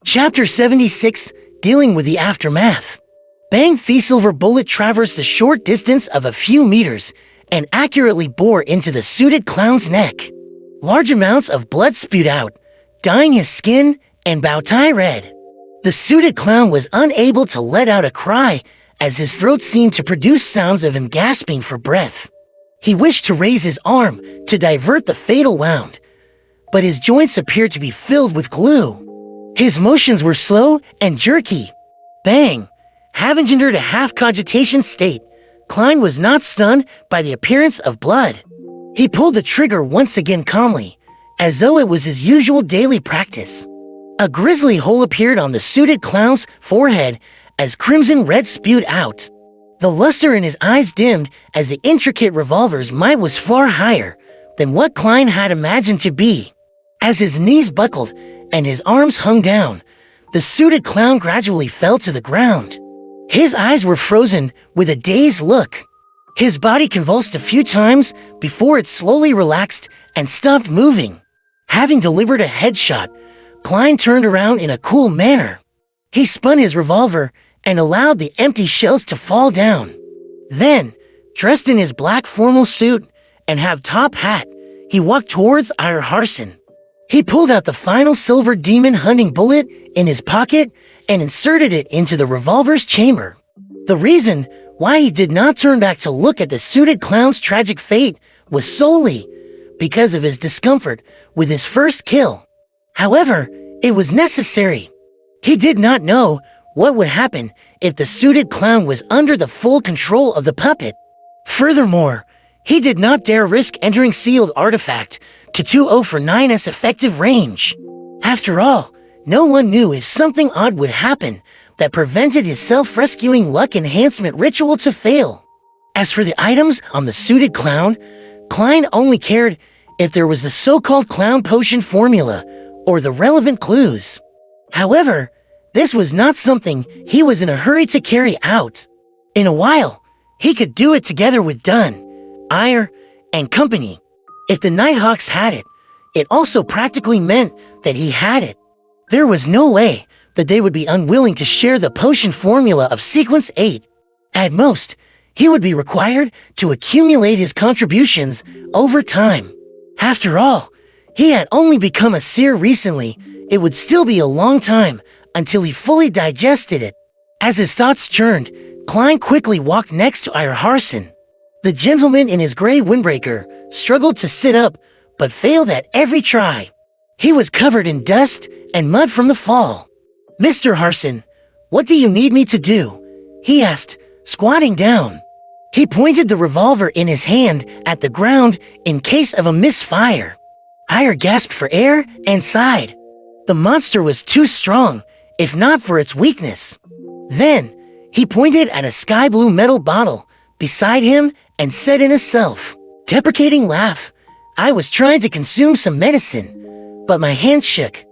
Chapter 76, Dealing with the Aftermath. Bang! The silver bullet traversed the short distance of a few meters and accurately bore into the suited clown's neck. Large amounts of blood spewed out, dyeing his skin and bow tie red. The suited clown was unable to let out a cry as his throat seemed to produce sounds of him gasping for breath. He wished to raise his arm to divert the fatal wound, but his joints appeared to be filled with glue. His motions were slow and jerky. Bang! Having entered a half-cogitation state, Klein was not stunned by the appearance of blood. He pulled the trigger once again calmly, as though it was his usual daily practice. A grisly hole appeared on the suited clown's forehead as crimson red spewed out. The luster in his eyes dimmed as the intricate revolver's might was far higher than what Klein had imagined to be. As his knees buckled and his arms hung down, the suited clown gradually fell to the ground. His eyes were frozen with a dazed look. His body convulsed a few times before it slowly relaxed and stopped moving. Having delivered a headshot, Klein turned around in a cool manner. He spun his revolver and allowed the empty shells to fall down. Then, dressed in his black formal suit and half-top hat, he walked towards Harson. He pulled out the final silver demon hunting bullet in his pocket and inserted it into the revolver's chamber. The reason why he did not turn back to look at the suited clown's tragic fate was solely because of his discomfort with his first kill. However, it was necessary. He did not know what would happen if the suited clown was under the full control of the puppet. Furthermore, he did not dare risk entering sealed artifact to 204-9's effective range. After all, no one knew if something odd would happen that prevented his self-rescuing luck enhancement ritual to fail. As for the items on the suited clown, Klein only cared if there was the so-called clown potion formula or the relevant clues. However, this was not something he was in a hurry to carry out. In a while, he could do it together with Dunn, Eyre, and company. If the Nighthawks had it, it also practically meant that he had it. There was no way that they would be unwilling to share the potion formula of Sequence 8. At most, he would be required to accumulate his contributions over time. After all, he had only become a seer recently. It would still be a long time until he fully digested it. As his thoughts churned, Klein quickly walked next to Harson. The gentleman in his gray windbreaker struggled to sit up, but failed at every try. He was covered in dust and mud from the fall. "Mr. Harson, what do you need me to do?" he asked, squatting down. He pointed the revolver in his hand at the ground in case of a misfire. Eyre gasped for air and sighed. The monster was too strong, if not for its weakness. Then, he pointed at a sky blue metal bottle beside him and said in a self-deprecating laugh, "I was trying to consume some medicine, but my hand shook."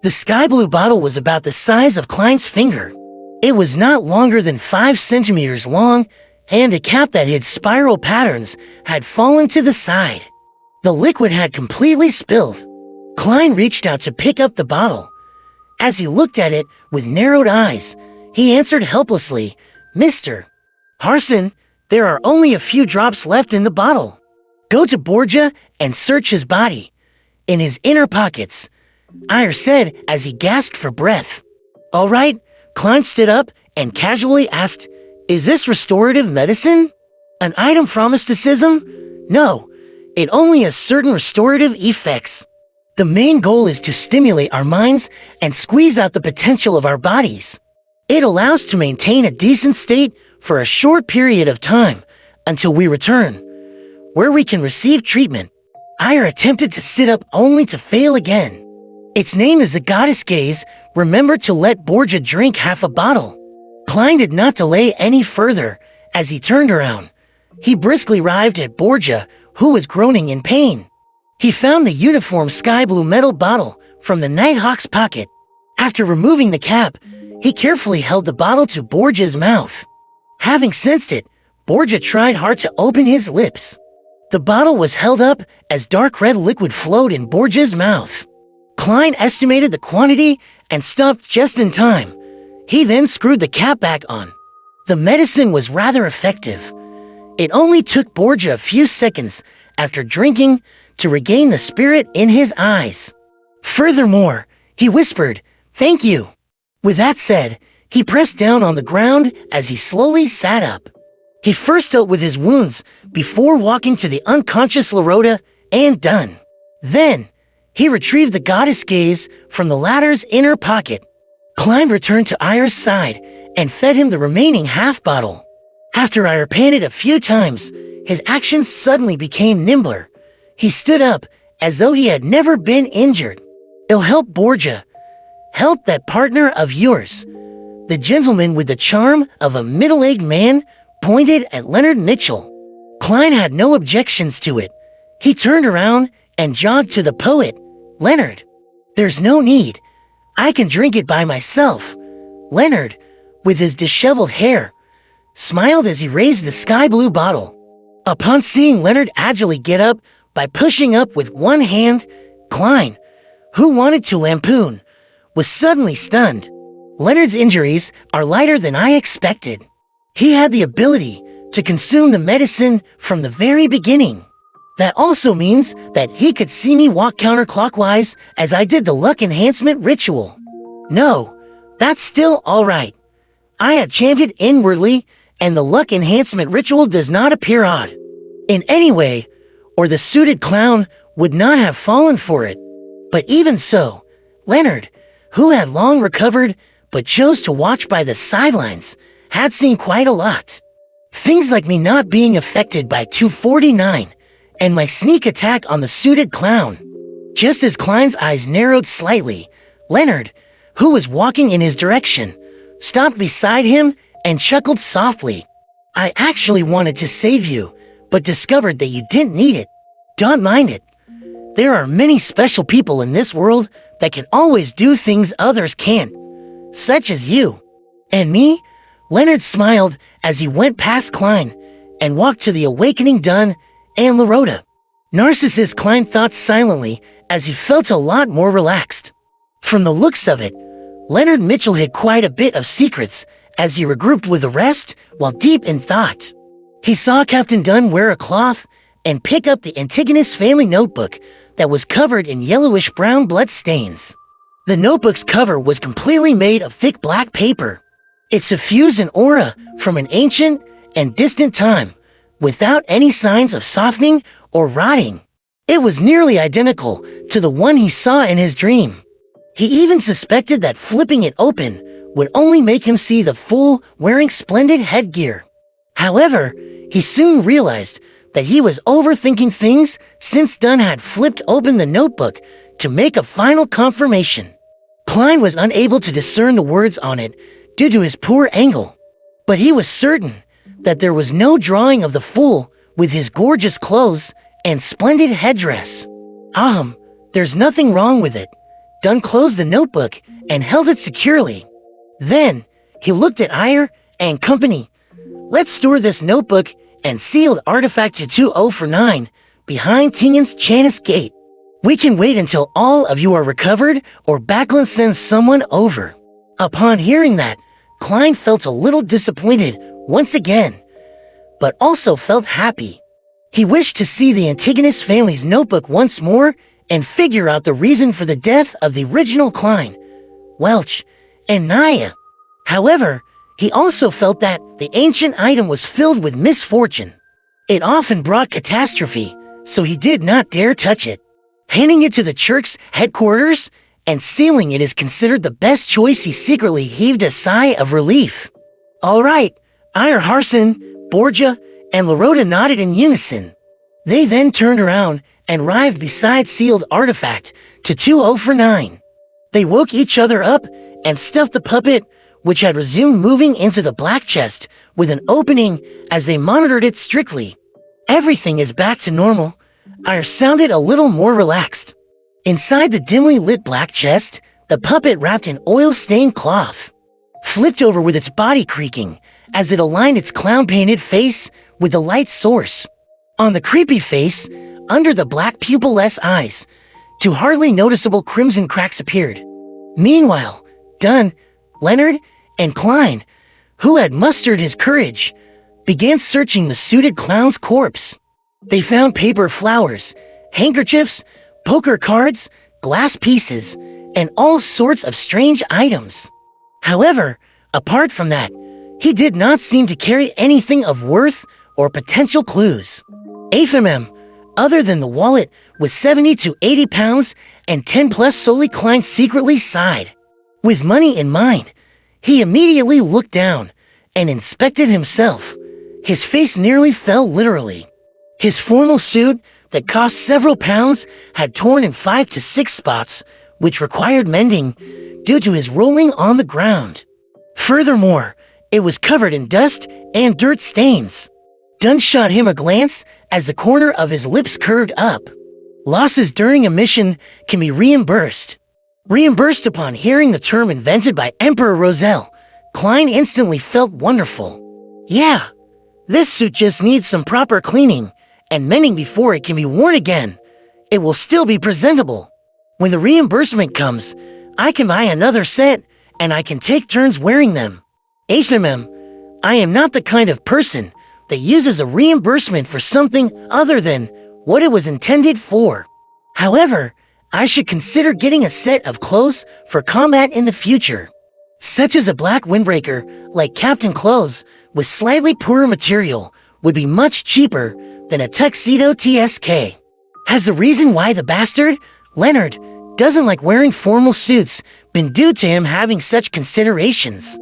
The sky blue bottle was about the size of Klein's finger. It was not longer than 5 centimeters long, and a cap that hid spiral patterns had fallen to the side. The liquid had completely spilled. Klein reached out to pick up the bottle. As he looked at it with narrowed eyes, he answered helplessly, "Mr. Harson, there are only a few drops left in the bottle. Go to Borgia and search his body. In his inner pockets," Eyre said as he gasped for breath. "All right," Klein stood up and casually asked, "Is this restorative medicine? An item from mysticism? No, it only has certain restorative effects. The main goal is to stimulate our minds and squeeze out the potential of our bodies. It allows to maintain a decent state for a short period of time until we return, where we can receive treatment." Eyre attempted to sit up only to fail again. "Its name is the Goddess Gaze. Remember to let Borgia drink half a bottle." Klein did not delay any further as he turned around. He briskly arrived at Borgia, who was groaning in pain. He found the uniform sky blue metal bottle from the Nighthawk's pocket. After removing the cap, he carefully held the bottle to Borgia's mouth. Having sensed it, Borgia tried hard to open his lips. The bottle was held up as dark red liquid flowed in Borgia's mouth. Klein estimated the quantity and stopped just in time. He then screwed the cap back on. The medicine was rather effective. It only took Borgia a few seconds after drinking to regain the spirit in his eyes. Furthermore, he whispered, "Thank you." With that said, he pressed down on the ground as he slowly sat up. He first dealt with his wounds before walking to the unconscious Lorota and done. Then, he retrieved the goddess gaze from the latter's inner pocket. Klein returned to Ayer's side and fed him the remaining half bottle. After Ayer panted a few times, his actions suddenly became nimbler. He stood up as though he had never been injured. "It'll help, Borgia. Help that partner of yours." The gentleman with the charm of a middle-aged man pointed at Leonard Mitchell. Klein had no objections to it. He turned around and jogged to the poet. "Leonard, there's no need. I can drink it by myself." Leonard, with his disheveled hair, smiled as he raised the sky-blue bottle. Upon seeing Leonard agilely get up by pushing up with one hand, Klein, who wanted to lampoon, was suddenly stunned. Leonard's injuries are lighter than I expected. He had the ability to consume the medicine from the very beginning. That also means that he could see me walk counterclockwise as I did the luck enhancement ritual. No, that's still all right. I had chanted inwardly, and the luck enhancement ritual does not appear odd in any way, or the suited clown would not have fallen for it. But even so, Leonard, who had long recovered but chose to watch by the sidelines, had seen quite a lot. Things like me not being affected by 249 and my sneak attack on the suited clown. Just as Klein's eyes narrowed slightly, Leonard, who was walking in his direction, stopped beside him and chuckled softly. "I actually wanted to save you, but discovered that you didn't need it. Don't mind it. There are many special people in this world that can always do things others can't, such as you." "And me?" Leonard smiled as he went past Klein and walked to the awakening Dunn and Lorota. Narcissus, Klein thought silently as he felt a lot more relaxed. From the looks of it, Leonard Mitchell hid quite a bit of secrets as he regrouped with the rest while deep in thought. He saw Captain Dunn wear a cloth and pick up the Antigonus family notebook that was covered in yellowish-brown blood stains. The notebook's cover was completely made of thick black paper. It suffused an aura from an ancient and distant time, without any signs of softening or rotting. It was nearly identical to the one he saw in his dream. He even suspected that flipping it open would only make him see the fool wearing splendid headgear. However, he soon realized that he was overthinking things since Dunn had flipped open the notebook to make a final confirmation. Klein was unable to discern the words on it due to his poor angle, but he was certain that there was no drawing of the fool with his gorgeous clothes and splendid headdress. There's nothing wrong with it. Dunn closed the notebook and held it securely. Then, he looked at Ayer and company. "Let's store this notebook and sealed artifact to 2049 behind Tingen's Chanis Gate. We can wait until all of you are recovered or Backlund sends someone over." Upon hearing that, Klein felt a little disappointed once again, but also felt happy. He wished to see the Antigonus family's notebook once more and figure out the reason for the death of the original Klein, Welch, and Naya. However, he also felt that the ancient item was filled with misfortune. It often brought catastrophe, so he did not dare touch it. Handing it to the Churk's headquarters and sealing it is considered the best choice. He secretly heaved a sigh of relief. "All right," Ayer Harson, Borgia, and Lorota nodded in unison. They then turned around and arrived beside sealed artifact to 2049. They woke each other up and stuffed the puppet, which had resumed moving, into the black chest with an opening as they monitored it strictly. "Everything is back to normal." Ayer sounded a little more relaxed. Inside the dimly lit black chest, the puppet, wrapped in oil-stained cloth, flipped over with its body creaking as it aligned its clown-painted face with the light source. On the creepy face, under the black pupil-less eyes, Two hardly noticeable crimson cracks appeared. Meanwhile, Dunn, Leonard, and Klein, who had mustered his courage, began searching the suited clown's corpse. They found paper flowers, handkerchiefs, poker cards, glass pieces, and all sorts of strange items. However, apart from that, he did not seem to carry anything of worth or potential clues. AFMM, other than the wallet, was 70 to 80 pounds and 10 plus solely Klein secretly sighed. With money in mind, he immediately looked down and inspected himself. His face nearly fell literally. His formal suit that cost several pounds had torn in 5 to 6 spots, which required mending due to his rolling on the ground. Furthermore, it was covered in dust and dirt stains. Dunn shot him a glance as the corner of his lips curved up. Losses during a mission can be reimbursed. Reimbursed upon hearing the term invented by Emperor Roselle, Klein instantly felt wonderful. Yeah, this suit just needs some proper cleaning and mending before it can be worn again. It will still be presentable. When the reimbursement comes, I can buy another set and I can take turns wearing them. HMM, I am not the kind of person that uses a reimbursement for something other than what it was intended for. However, I should consider getting a set of clothes for combat in the future, such as a black windbreaker like Captain Clothes with slightly poorer material would be much cheaper than a tuxedo TSK. Has the reason why the bastard, Leonard, doesn't like wearing formal suits been due to him having such considerations?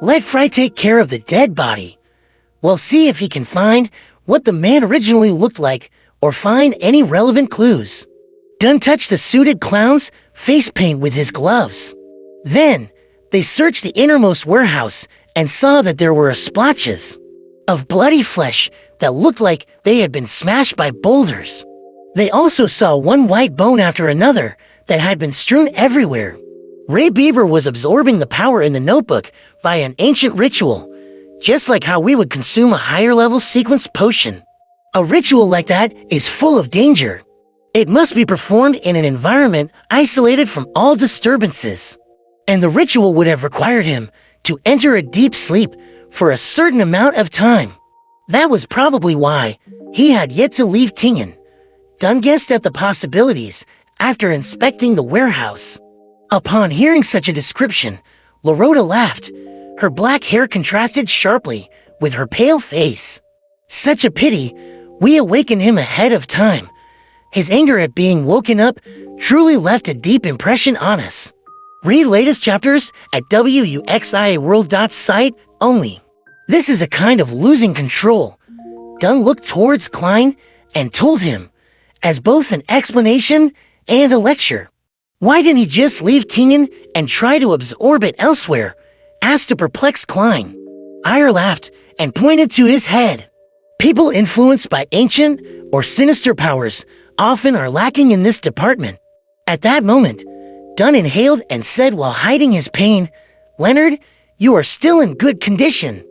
Let Fry take care of the dead body. We'll see if he can find what the man originally looked like or find any relevant clues. Dunn touched the suited clown's face paint with his gloves. Then, they searched the innermost warehouse and saw that there were splotches of bloody flesh that looked like they had been smashed by boulders. They also saw one white bone after another that had been strewn everywhere. Ray Bieber was absorbing the power in the notebook via an ancient ritual, just like how we would consume a higher-level sequence potion. A ritual like that is full of danger. It must be performed in an environment isolated from all disturbances. And the ritual would have required him to enter a deep sleep for a certain amount of time. That was probably why he had yet to leave Tingen. Dunn guessed at the possibilities after inspecting the warehouse. Upon hearing such a description, Lorota laughed. Her black hair contrasted sharply with her pale face. Such a pity, we awakened him ahead of time. His anger at being woken up truly left a deep impression on us. Read latest chapters at wuxiaworld.site only. This is a kind of losing control. Dunn looked towards Klein and told him, as both an explanation and a lecture. Why didn't he just leave Tingen and try to absorb it elsewhere? Asked a perplexed Klein. Ire laughed and pointed to his head. People influenced by ancient or sinister powers often are lacking in this department. At that moment, Dunn inhaled and said while hiding his pain, Leonard, you are still in good condition.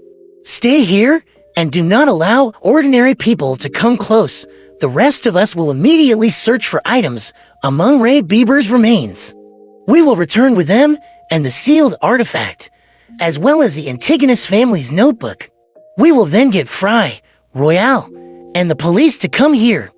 Stay here and do not allow ordinary people to come close. The rest of us will immediately search for items among Ray Bieber's remains. We will return with them and the sealed artifact, as well as the Antigonus family's notebook. We will then get Fry, Royale, and the police to come here.